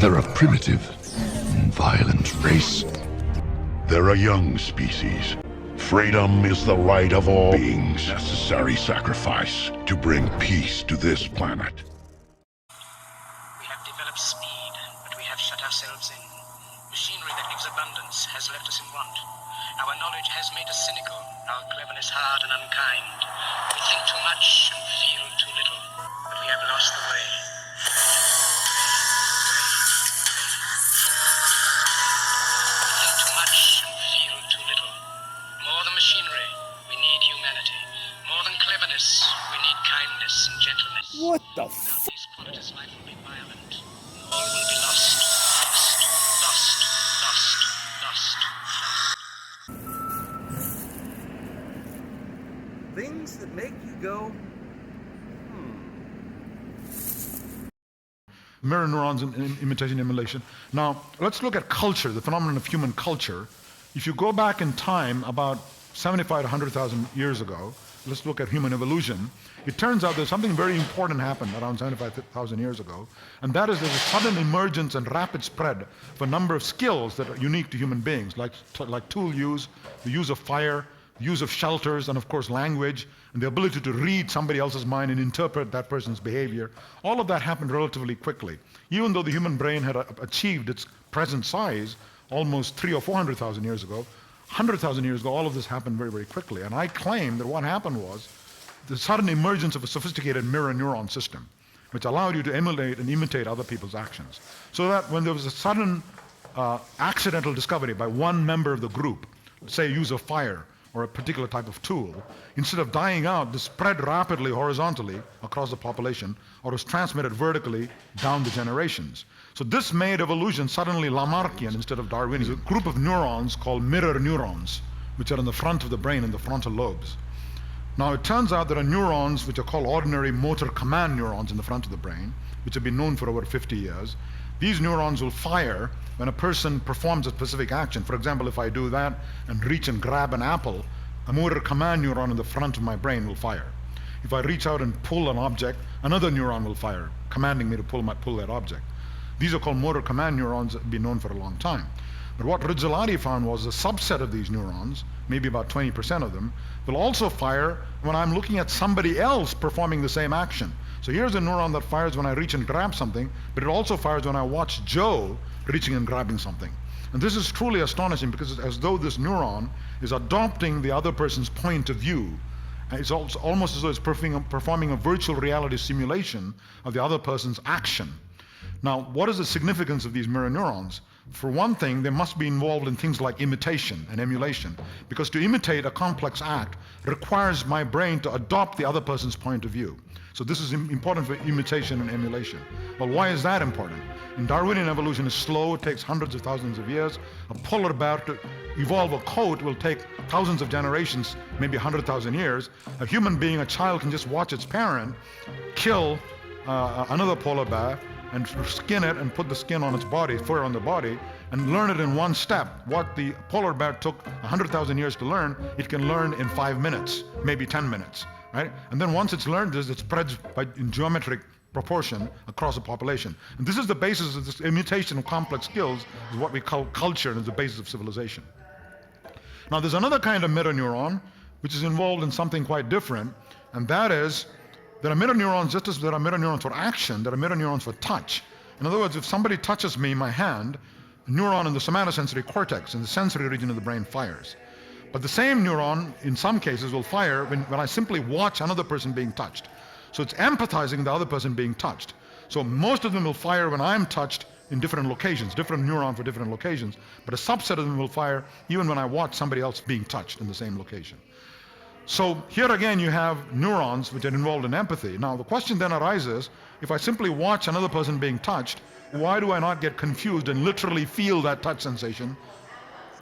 They're a primitive and violent race. They're a young species. Freedom is the right of all beings. Necessary sacrifice to bring peace to this planet. We have developed speed, but we have shut ourselves in. Machinery that gives abundance has left us in want. Our knowledge has made us cynical, our cleverness hard and unkind. We think too much and feel too little, but we have lost the way. We think too much and feel too little. More than machinery, we need humanity. More than cleverness, we need kindness and gentleness. What the Without these qualities, life will be violent. All will be lost. Lost, lost, lost, lost. Things that make you go, Mirror neurons and imitation emulation. Now, let's look at culture, the phenomenon of human culture. If you go back in time about 75 to 100,000 years ago, let's look at human evolution. It turns out there's something very important happened around 75,000 years ago, and that is there's a sudden emergence and rapid spread of a number of skills that are unique to human beings, like tool use, the use of fire, the use of shelters, and of course language, and the ability to read somebody else's mind and interpret that person's behavior. All of that happened relatively quickly. Even though the human brain had achieved its present size almost 300,000 or 400,000 years ago, 100,000 years ago, all of this happened very, very quickly. And I claim that what happened was the sudden emergence of a sophisticated mirror neuron system, which allowed you to emulate and imitate other people's actions. So that when there was a sudden accidental discovery by one member of the group, say use of fire or a particular type of tool, instead of dying out, this spread rapidly horizontally across the population, or was transmitted vertically down the generations. So this made evolution suddenly Lamarckian instead of Darwinian. It's a group of neurons called mirror neurons, which are in the front of the brain in the frontal lobes. Now it turns out there are neurons which are called ordinary motor command neurons in the front of the brain, which have been known for over 50 years. These neurons will fire when a person performs a specific action. For example, if I do that and reach and grab an apple, a motor command neuron in the front of my brain will fire. If I reach out and pull an object, another neuron will fire, commanding me to pull that object. These are called motor command neurons that have been known for a long time. But what Rizzolatti found was a subset of these neurons, maybe about 20% of them, will also fire when I'm looking at somebody else performing the same action. So here's a neuron that fires when I reach and grab something, but it also fires when I watch Joe reaching and grabbing something. And this is truly astonishing because it's as though this neuron is adopting the other person's point of view. And it's almost as though it's performing a virtual reality simulation of the other person's action. Now, what is the significance of these mirror neurons? For one thing, they must be involved in things like imitation and emulation, because to imitate a complex act requires my brain to adopt the other person's point of view. So this is important for imitation and emulation. Well, why is that important? In Darwinian evolution is slow, it takes hundreds of thousands of years. A polar bear to evolve a coat will take thousands of generations, maybe 100,000 years. A human being, a child, can just watch its parent kill another polar bear and skin it and put the skin on its body, fur on the body, and learn it in one step. What the polar bear took 100,000 years to learn, it can learn in 5 minutes, maybe 10 minutes, right? And then once it's learned this, it spreads in geometric proportion across the population. And this is the basis of this imitation of complex skills, is what we call culture, and is the basis of civilization. Now there's another kind of mirror neuron, which is involved in something quite different, and that is there are mirror neurons, just as there are mirror neurons for action, there are mirror neurons for touch. In other words, if somebody touches me, my hand, a neuron in the somatosensory cortex, in the sensory region of the brain, fires. But the same neuron, in some cases, will fire when I simply watch another person being touched. So it's empathizing the other person being touched. So most of them will fire when I'm touched in different locations, different neuron for different locations, but a subset of them will fire even when I watch somebody else being touched in the same location. So here again you have neurons which are involved in empathy. Now the question then arises, if I simply watch another person being touched, why do I not get confused and literally feel that touch sensation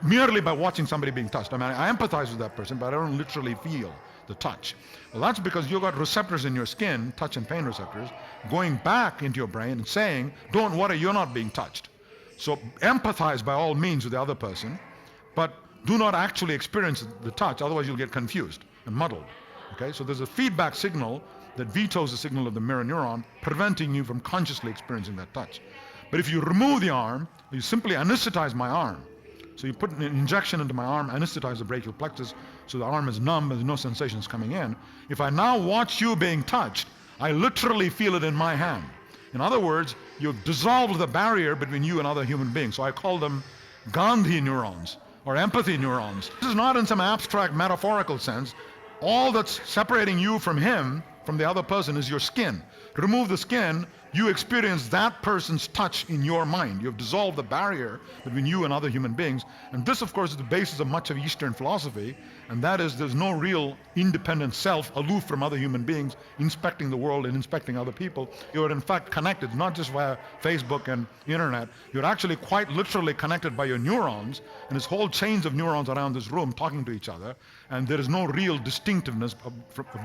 merely by watching somebody being touched? I mean, I empathize with that person, but I don't literally feel the touch. Well, that's because you've got receptors in your skin, touch and pain receptors, going back into your brain and saying, don't worry, you're not being touched. So empathize by all means with the other person, but do not actually experience the touch, otherwise you'll get confused and muddled. Okay, so there's a feedback signal that vetoes the signal of the mirror neuron, preventing you from consciously experiencing that touch. But if you remove the arm, you simply anesthetize my arm. So you put an injection into my arm, anesthetize the brachial plexus, so the arm is numb, there's no sensations coming in. If I now watch you being touched, I literally feel it in my hand. In other words, you've dissolved the barrier between you and other human beings. So I call them Gandhi neurons or empathy neurons. This is not in some abstract metaphorical sense. All that's separating you from him, from the other person, is your skin. Remove the skin, you experience that person's touch in your mind. You've dissolved the barrier between you and other human beings. And this, of course, is the basis of much of Eastern philosophy, and that is there's no real independent self aloof from other human beings, inspecting the world and inspecting other people. You're in fact connected, not just via Facebook and internet. You're actually quite literally connected by your neurons, and there's whole chains of neurons around this room talking to each other, and there is no real distinctiveness of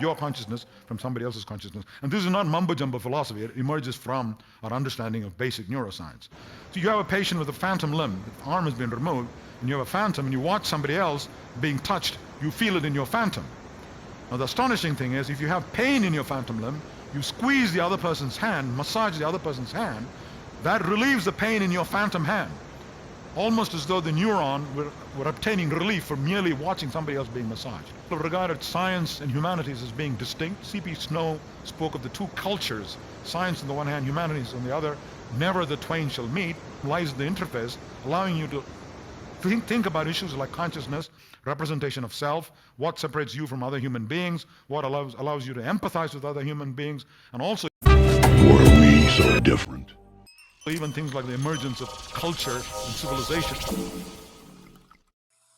your consciousness from somebody else's consciousness. And this is not mumbo-jumbo philosophy. It emerges from our understanding of basic neuroscience. So you have a patient with a phantom limb, the arm has been removed, and you have a phantom, and you watch somebody else being touched, you feel it in your phantom. Now the astonishing thing is, if you have pain in your phantom limb, you squeeze the other person's hand, massage the other person's hand, that relieves the pain in your phantom hand. Almost as though the neuron were obtaining relief from merely watching somebody else being massaged. People regarded science and humanities as being distinct. C.P. Snow spoke of the two cultures, science on the one hand, humanities on the other. Never the twain shall meet, lies the interface, allowing you to think about issues like consciousness, representation of self, what separates you from other human beings, what allows you to empathize with other human beings, and also Were we so different? even things like the emergence of culture and civilization.